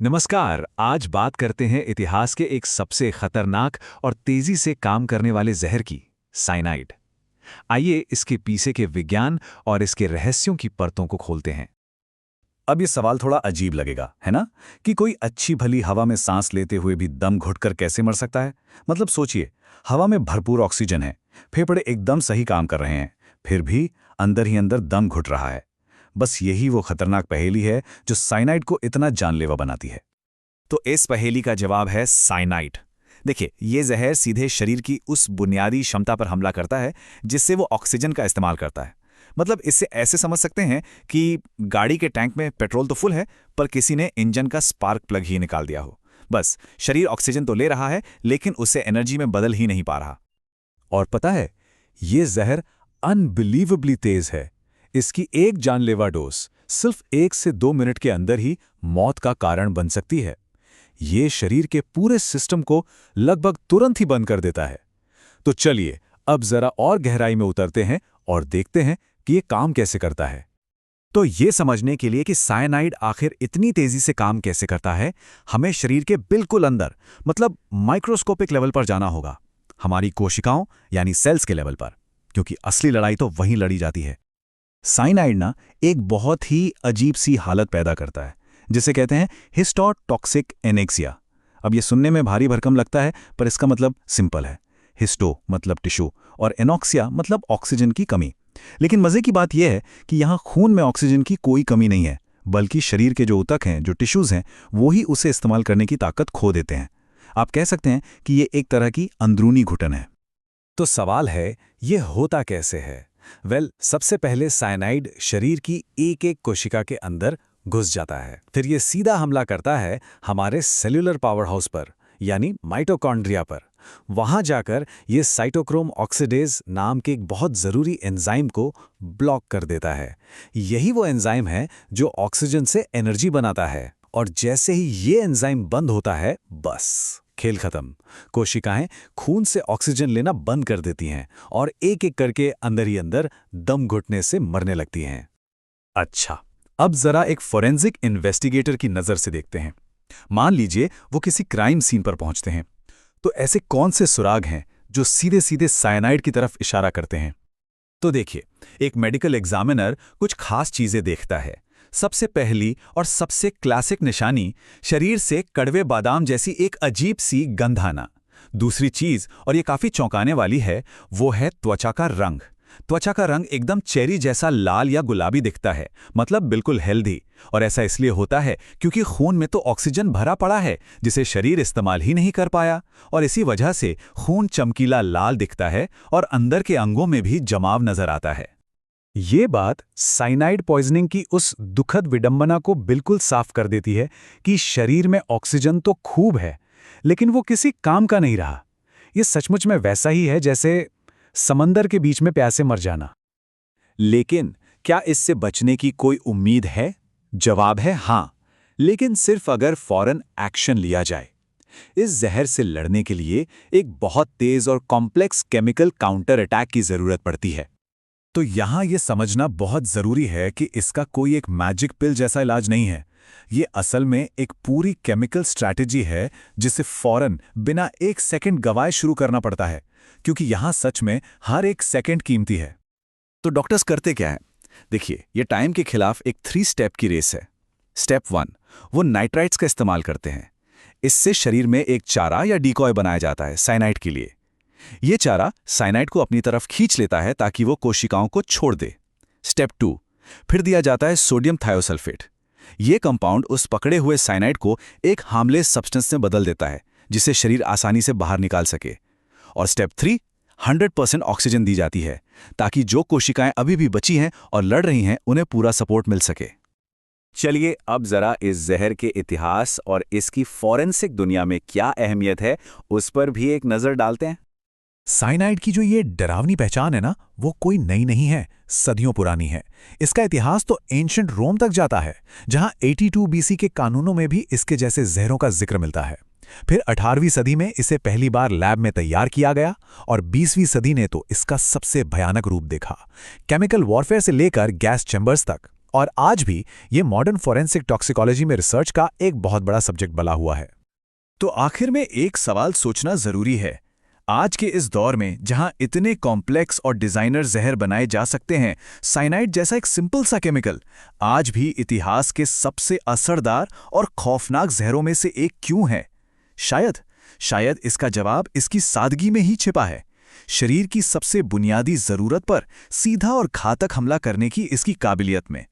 नमस्कार। आज बात करते हैं इतिहास के एक सबसे खतरनाक और तेजी से काम करने वाले जहर की, साइनाइड। आइए इसके पीछे के विज्ञान और इसके रहस्यों की परतों को खोलते हैं। अब ये सवाल थोड़ा अजीब लगेगा, है ना? कि कोई अच्छी भली हवा में सांस लेते हुए भी दम घुटकर कैसे मर सकता है? मतलब सोचिए, हवा में भरपूर ऑक्सीजन है, फेफड़े एकदम सही काम कर रहे हैं, फिर भी अंदर ही अंदर दम घुट रहा है। बस यही वो खतरनाक पहेली है जो साइनाइड को इतना जानलेवा बनाती है। तो इस पहेली का जवाब है साइनाइड। देखिए, ये जहर सीधे शरीर की उस बुनियादी क्षमता पर हमला करता है जिससे वो ऑक्सीजन का इस्तेमाल करता है। मतलब इससे ऐसे समझ सकते हैं कि गाड़ी के टैंक में पेट्रोल तो फुल है, पर किसी ने इंजन का स्पार्क प्लग ही निकाल दिया हो। बस शरीर ऑक्सीजन तो ले रहा है, लेकिन उसे एनर्जी में बदल ही नहीं पा रहा। और पता है, ये जहर अनबिलीवेबली तेज है। इसकी एक जानलेवा डोज सिर्फ 1 से 2 मिनट के अंदर ही मौत का कारण बन सकती है। ये शरीर के पूरे सिस्टम को लगभग तुरंत ही बंद कर देता है। तो चलिए अब जरा और गहराई में उतरते हैं और देखते हैं कि ये काम कैसे करता है। तो ये समझने के लिए कि साइनाइड आखिर इतनी तेजी से काम कैसे करता है, हमें शरीर के बिल्कुल अंदर, मतलब माइक्रोस्कोपिक लेवल पर जाना होगा, हमारी कोशिकाओं यानी सेल्स के लेवल पर, क्योंकि असली लड़ाई तो वहीं लड़ी जाती है। साइनाइड ना एक बहुत ही अजीब सी हालत पैदा करता है जिसे कहते हैं हिस्टोटॉक्सिक एनेक्सिया। अब ये सुनने में भारी भरकम लगता है, पर इसका मतलब सिंपल है। हिस्टो मतलब टिश्यू और एनॉक्सिया मतलब ऑक्सीजन की कमी। लेकिन मजे की बात यह है कि यहाँ खून में ऑक्सीजन की कोई कमी नहीं है, बल्कि शरीर के जो ऊतक हैं, जो टिश्यूज हैं, वो ही उसे इस्तेमाल करने की ताकत खो देते हैं। आप कह सकते हैं कि ये एक तरह की अंदरूनी घुटन है। तो सवाल है, ये होता कैसे है? सबसे पहले साइनाइड शरीर की एक एक कोशिका के अंदर घुस जाता है। फिर ये सीधा हमला करता है हमारे सेल्यूलर पावर हाउस पर, यानी माइटोकॉन्ड्रिया पर। वहां जाकर ये साइटोक्रोम ऑक्सीडेज नाम के एक बहुत जरूरी एंजाइम को ब्लॉक कर देता है। यही वो एंजाइम है जो ऑक्सीजन से एनर्जी बनाता है। और जैसे ही ये एंजाइम बंद होता है, बस खेल खत्म। कोशिकाएं खून से ऑक्सीजन लेना बंद कर देती हैं और एक एक करके अंदर ही अंदर दम घुटने से मरने लगती हैं। अच्छा, अब जरा एक फोरेंसिक इन्वेस्टिगेटर की नजर से देखते हैं। मान लीजिए वो किसी क्राइम सीन पर पहुंचते हैं, तो ऐसे कौन से सुराग हैं जो सीधे सीधे साइनाइड की तरफ इशारा करते हैं? तो देखिए, एक मेडिकल एग्जामिनर कुछ खास चीजें देखता है। सबसे पहली और सबसे क्लासिक निशानी शरीर से कड़वे बादाम जैसी एक अजीब सी गंध आना। दूसरी चीज, और ये काफी चौंकाने वाली है, वो है त्वचा का रंग। त्वचा का रंग एकदम चेरी जैसा लाल या गुलाबी दिखता है, मतलब बिल्कुल हेल्दी। और ऐसा इसलिए होता है क्योंकि खून में तो ऑक्सीजन भरा पड़ा है जिसे शरीर इस्तेमाल ही नहीं कर पाया, और इसी वजह से खून चमकीला लाल दिखता है और अंदर के अंगों में भी जमाव नजर आता है। ये बात साइनाइड पॉइजनिंग की उस दुखद विडंबना को बिल्कुल साफ कर देती है कि शरीर में ऑक्सीजन तो खूब है, लेकिन वो किसी काम का नहीं रहा। ये सचमुच में वैसा ही है जैसे समंदर के बीच में प्यासे मर जाना। लेकिन क्या इससे बचने की कोई उम्मीद है? जवाब है हाँ, लेकिन सिर्फ अगर फौरन एक्शन लिया जाए। इस जहर से लड़ने के लिए एक बहुत तेज और कॉम्प्लेक्स केमिकल काउंटर अटैक की जरूरत पड़ती है। तो यहां यह समझना बहुत जरूरी है कि इसका कोई एक मैजिक पिल जैसा इलाज नहीं है। ये असल में एक पूरी केमिकल स्ट्रैटेजी है जिसे फौरन बिना 1 सेकंड गवाए शुरू करना पड़ता है, क्योंकि यहां सच में हर एक सेकंड कीमती है। तो डॉक्टर्स करते क्या है? देखिए, ये टाइम के खिलाफ एक 3 स्टेप की रेस है। स्टेप 1, वो नाइट्राइट्स का इस्तेमाल करते हैं। इससे शरीर में एक चारा या डिकॉय बनाया जाता है साइनाइड के लिए। ये चारा साइनाइड को अपनी तरफ खींच लेता है ताकि वो कोशिकाओं को छोड़ दे। स्टेप 2, फिर दिया जाता है सोडियम थायोसल्फेट। ये कंपाउंड उस पकड़े हुए साइनाइड को एक हार्मलेस सब्सटेंस में बदल देता है जिसे शरीर आसानी से बाहर निकाल सके। और स्टेप 3, 100% ऑक्सीजन दी जाती है ताकि जो कोशिकाएं अभी भी बची हैं और लड़ रही हैं, उन्हें पूरा सपोर्ट मिल सके। चलिए अब जरा इस जहर के इतिहास और इसकी फॉरेंसिक दुनिया में क्या अहमियत है, उस पर भी एक नजर डालते हैं। साइनाइड की जो ये डरावनी पहचान है ना, वो कोई नई नहीं है, सदियों पुरानी है। इसका इतिहास तो एंशिएंट रोम तक जाता है, जहां 82 बीसी के कानूनों में भी इसके जैसे जहरों का जिक्र मिलता है। फिर 18वीं सदी में इसे पहली बार लैब में तैयार किया गया और 20वीं सदी ने तो इसका सबसे भयानक रूप देखा, केमिकल वॉरफेयर से लेकर गैस चैम्बर्स तक। और आज भी ये मॉडर्न फोरेंसिक टॉक्सिकोलॉजी में रिसर्च का एक बहुत बड़ा सब्जेक्ट बना हुआ है। तो आखिर में एक सवाल सोचना जरूरी है। आज के इस दौर में जहां इतने कॉम्प्लेक्स और डिजाइनर जहर बनाए जा सकते हैं, साइनाइड जैसा एक सिंपल सा केमिकल आज भी इतिहास के सबसे असरदार और खौफनाक जहरों में से एक क्यों है? शायद इसका जवाब इसकी सादगी में ही छिपा है। शरीर की सबसे बुनियादी जरूरत पर सीधा और घातक हमला करने की इसकी काबिलियत में।